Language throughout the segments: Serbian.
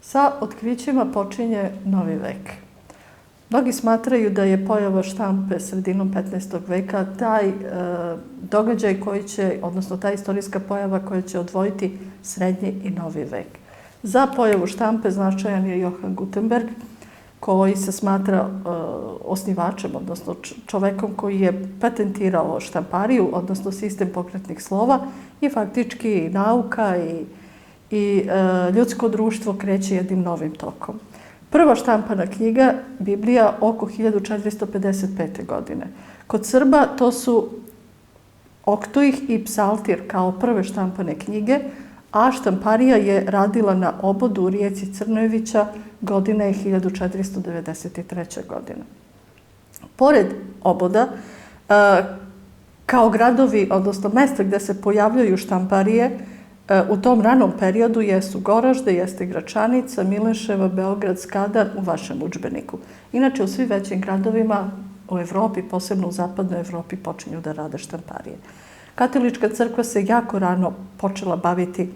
Sa otkrićima počinje novi vek. Mnogi smatraju da je pojava štampe sredinom 15. veka taj događaj koji će, odnosno ta istorijska pojava koja će odvojiti srednji i novi vek. Za pojavu štampe značajan je Johann Gutenberg, koji se smatra osnivačem, odnosno čovekom koji je patentirao štampariju, odnosno sistem pokretnih slova, i faktički nauka i ljudsko društvo kreće jednim novim tokom. Prva štampana knjiga, Biblija, oko 1455. godine. Kod Srba to su Oktoih i Psaltir kao prve štampane knjige, a štamparija je radila na obodu u rijeci Crnojevića, godine je 1493. godina. Pored oboda, kao gradovi, odnosno mesta gde se pojavljaju štamparije, u tom ranom periodu jesu Goražde, jeste Gračanica, Mileševa, Beograd, Skadar u vašem udžbeniku. Inače, u svim većim gradovima u Evropi, posebno u zapadnoj Evropi, počinju da rade štamparije. Katolička crkva se jako rano počela baviti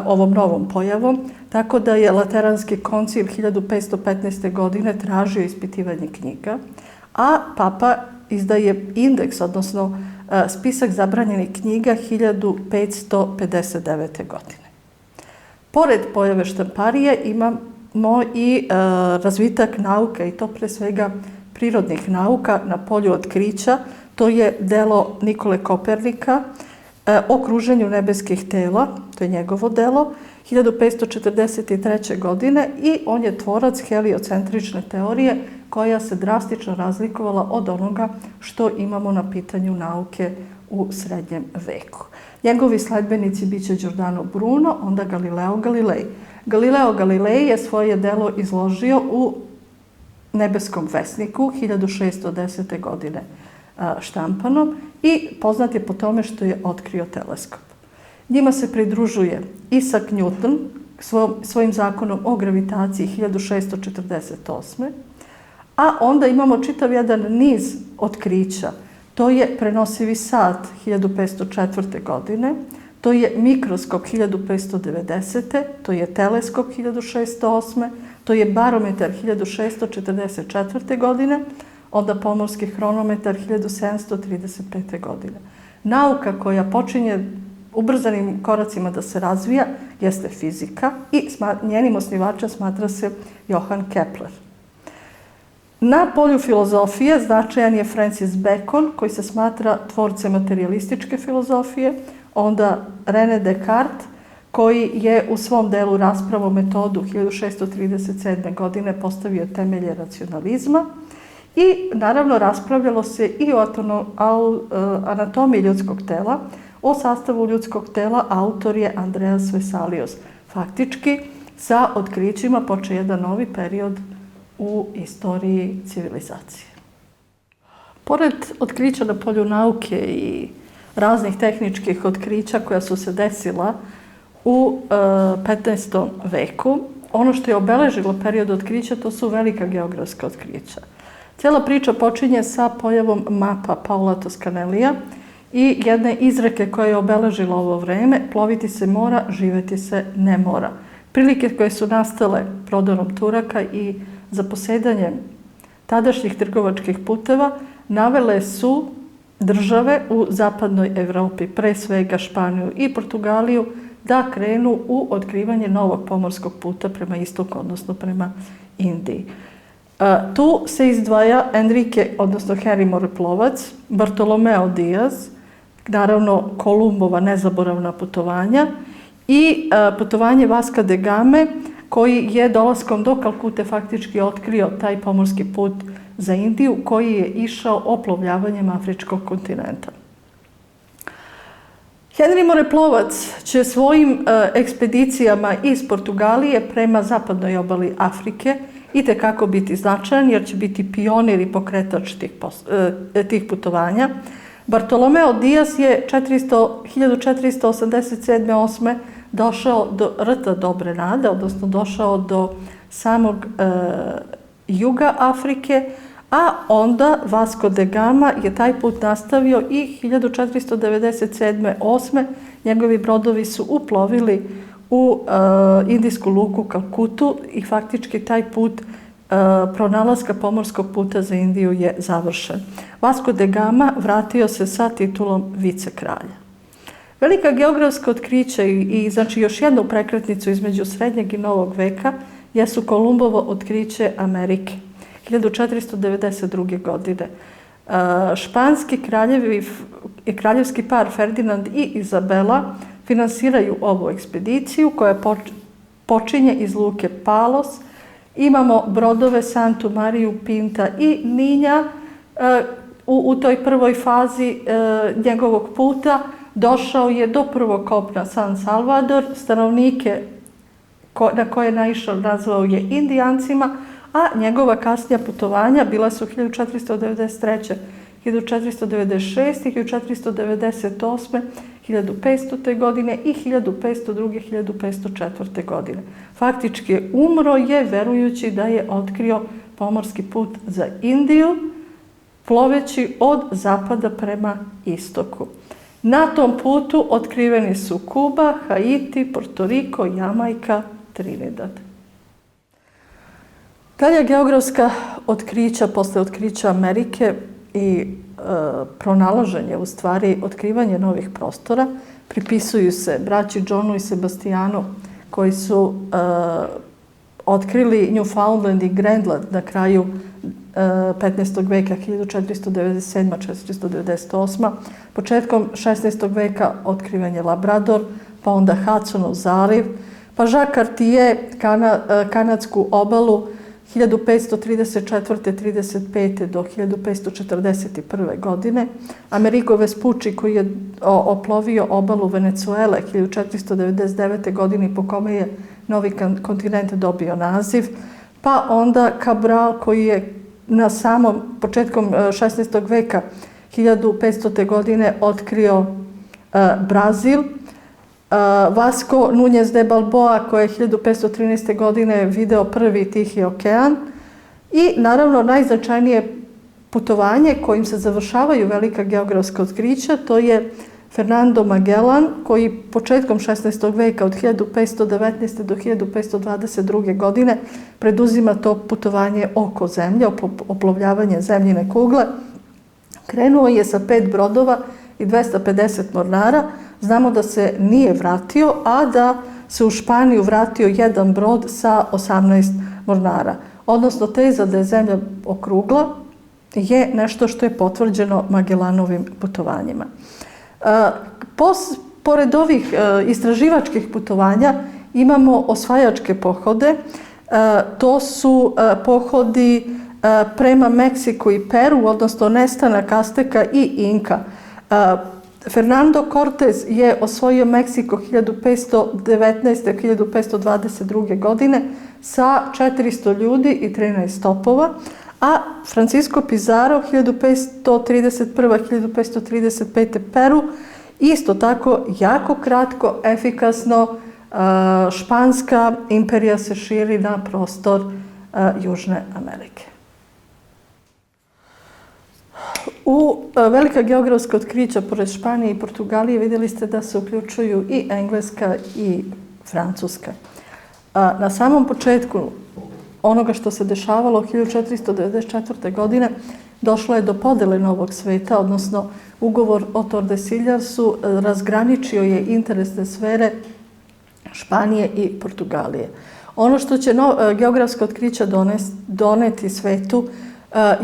ovom novom pojavom, tako da je Lateranski koncil 1515. godine tražio ispitivanje knjiga, a papa izdaje indeks, odnosno spisak zabranjenih knjiga 1559. godine. Pored pojave štamparije imamo i razvitak nauke, i to pre svega prirodnih nauka na polju otkrića. To je delo Nikole Kopernika o kruženju nebeskih tela, to je njegovo delo, 1543. godine, i on je tvorac heliocentrične teorije koja se drastično razlikovala od onoga što imamo na pitanju nauke u srednjem veku. Njegovi sledbenici biće Giordano Bruno, onda Galileo Galilei. Galileo Galilei je svoje delo izložio u Nebeskom vesniku 1610. godine štampanom i poznat je po tome što je otkrio teleskop. Njima se pridružuje Isaac Newton svojim zakonom o gravitaciji 1648. A onda imamo čitav jedan niz otkrića. To je prenosivi sat 1504. godine, to je mikroskop 1590. To je teleskop 1608. To je barometar 1644. godine, onda pomorski hronometar 1735. godine. Nauka koja počinje ubrzanim koracima da se razvija jeste fizika i njenim osnivačem smatra se Johann Kepler. Na polju filozofije značajan je Francis Bacon, koji se smatra tvorcem materijalističke filozofije, onda René Descartes, koji je u svom delu Rasprava o metodu 1637. godine postavio temelje racionalizma, i naravno raspravljalo se i o anatomiji ljudskog tela. O sastavu ljudskog tela autor je Andreas Vesalius. Faktički, sa otkrićima poče jedan novi period u istoriji civilizacije. Pored otkrića na polju nauke i raznih tehničkih otkrića koja su se desila u 15. veku, ono što je obeležilo period otkrića, to su velika geografska otkrića. Cijela priča počinje sa pojavom mapa Paula Toscanellija i jedne izreke koja je obeležila ovo vreme: ploviti se mora, živeti se ne mora. Prilike koje su nastale prodorom Turaka i zaposedanjem tadašnjih trgovačkih puteva navele su države u zapadnoj Evropi, pre svega Španiju i Portugaliju, da krenu u otkrivanje novog pomorskog puta prema istoku, odnosno prema Indiji. Tu se izdvaja Enrique, odnosno Henry moreplovac, Bartolomeo Diaz, naravno Kolumbova nezaboravna putovanja, i putovanje Vasca de Game, koji je dolaskom do Kalkute faktički otkrio taj pomorski put za Indiju, koji je išao oplovljavanjem afričkog kontinenta. Henry moreplovac će svojim ekspedicijama iz Portugalije prema zapadnoj obali Afrike itekako biti značajan, jer će biti pionir i pokretač tih putovanja. Bartolomeo Diaz je 1487-8. došao do rta Dobre nade, odnosno došao do samog juga Afrike, a onda Vasco de Gama je taj put nastavio i 1497-8. njegovi brodovi su uplovili u indijsku luku Kalkutu i faktički taj put pronalaska pomorskog puta za Indiju je završen. Vasco da Gama vratio se sa titulom vicekralja. Velika geografska otkrića i znači još jednu prekretnicu između srednjeg i novog veka jesu Kolumbovo otkriće Amerike 1492. godine. Španski kraljevski par Ferdinand i Izabela finansiraju ovu ekspediciju koja počinje iz luke Palos. Imamo brodove Santu Mariju, Pinta i Ninja. U toj prvoj fazi njegovog puta došao je do prvog kopna San Salvador, stanovnike na koje je naišao nazvao je Indijancima, a njegova kasnija putovanja bila su 1493. 1496. 1498. 1500. godine i 1502. 1504. godine. Faktički umro je verujući da je otkrio pomorski put za Indiju, ploveći od zapada prema istoku. Na tom putu otkriveni su Kuba, Haiti, Porto Riko, Jamajka, Trinidad. Dalje geografska otkrića posle otkrića Amerike i pronalaženje, u stvari otkrivanje novih prostora, pripisuju se braći Johnu i Sebastijanu koji su otkrili Newfoundland i Greenland na kraju 15. veka 1497-1498. Početkom 16. veka otkriven je Labrador, pa onda Hudsonov zaliv, pa Jacques Cartier kanadsku obalu 1534-35 do 1541. godine. Amerigo Vespucci koji je oplovio obalu Venecuele 1499. godine po kome je novi kontinent dobio naziv. Pa onda Cabral koji je na samom početkom 16. veka 1500. godine otkrio Brazil. Vasco Núñez de Balboa koji je 1513. godine video prvi Tihi okean i naravno najznačajnije putovanje kojim se završavaju velika geografska otkrića, to je Fernando Magellan koji početkom 16. veka od 1519. do 1522. godine preduzima to putovanje oko zemlje, oplovljavanje zemljine kugle. Krenuo je sa 5 brodova i 250 mornara. Znamo da se nije vratio, a da se u Španiju vratio jedan brod sa 18 mornara. Odnosno, teza da je zemlja okrugla je nešto što je potvrđeno Magellanovim putovanjima. Pored ovih istraživačkih putovanja imamo osvajačke pohode. To su pohodi prema Meksiku i Peru, odnosno nestanak Azteka i Inka. Fernando Cortez je osvojio Meksiko 1519. 1522. godine sa 400 ljudi i 13 topova, a Francisco Pizarro 1531. 1535. Peru isto tako jako kratko, efikasno. Španska imperija se širi na prostor Južne Amerike. U velika geografska otkrića pored Španije i Portugalije vidjeli ste da se uključuju i Engleska i Francuska. Na samom početku onoga što se dešavalo 1494. godine došlo je do podele novog sveta, odnosno ugovor o Tordesiljasu razgraničio je interesne sfere Španije i Portugalije. Ono što će geografska otkrića doneti svetu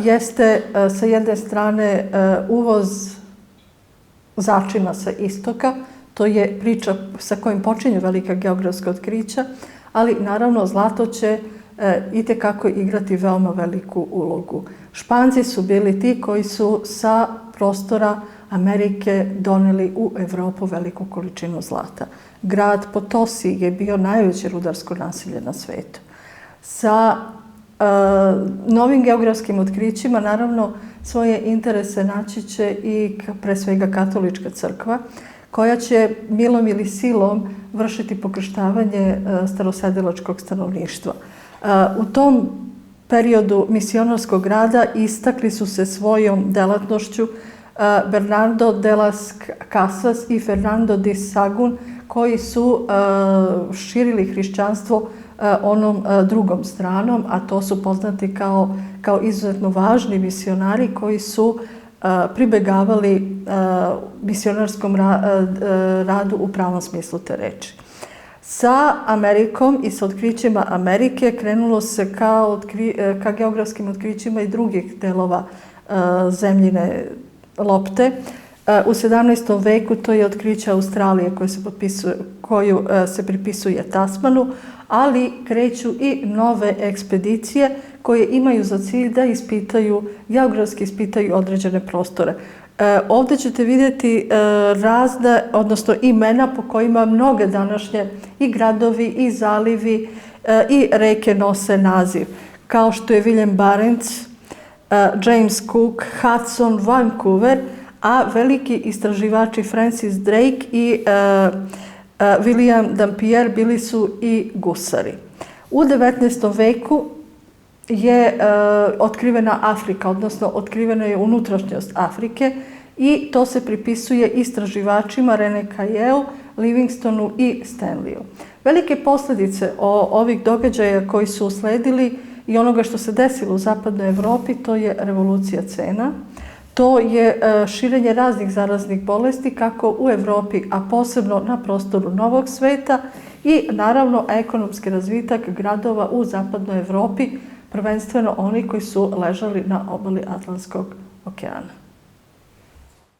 jeste sa jedne strane uvoz začina sa istoka, to je priča sa kojim počinju velika geografska otkrića, ali naravno zlato će itekako igrati veoma veliku ulogu. Španci su bili ti koji su sa prostora Amerike doneli u Evropu veliku količinu zlata. Grad Potosi je bio najveće rudarsko naselje na svetu. Sa novim geografskim otkrićima, naravno, svoje interese naći će i pre svega katolička crkva, koja će milom ili silom vršiti pokrštavanje starosedilačkog stanovništva. U tom periodu misionarskog rada istakli su se svojom delatnošću Bernardo de las Casas i Fernando de Sahagún, koji su širili hrišćanstvo onom drugom stranom, a to su poznati kao izuzetno važni misionari koji su pribegavali misionarskom radu u pravom smislu te reči. Sa Amerikom i sa otkrićima Amerike krenulo se ka geografskim otkrićima i drugih delova zemljine lopte. U 17. veku to je otkriće Australije koju se pripisuje Tasmanu, ali kreću i nove ekspedicije koje imaju za cilj da geografski ispitaju određene prostore. Ovdje ćete vidjeti razne, odnosno imena po kojima mnoge današnje i gradovi, i zalivi, i reke nose naziv. Kao što je William Barents, James Cook, Hudson, Vancouver, a veliki istraživači Francis Drake i William Dampier bili su i gusari. U 19. veku je otkrivena Afrika, odnosno otkrivena je unutrašnjost Afrike i to se pripisuje istraživačima René Caillou, Livingstonu i Stanleyu. Velike posljedice ovih događaja koji su usledili i onoga što se desilo u zapadnoj Europi, to je revolucija cena. To je širenje raznih zaraznih bolesti kako u Europi, a posebno na prostoru Novog sveta i naravno ekonomski razvitak gradova u zapadnoj Europi, prvenstveno oni koji su ležali na obali Atlantskog okeana.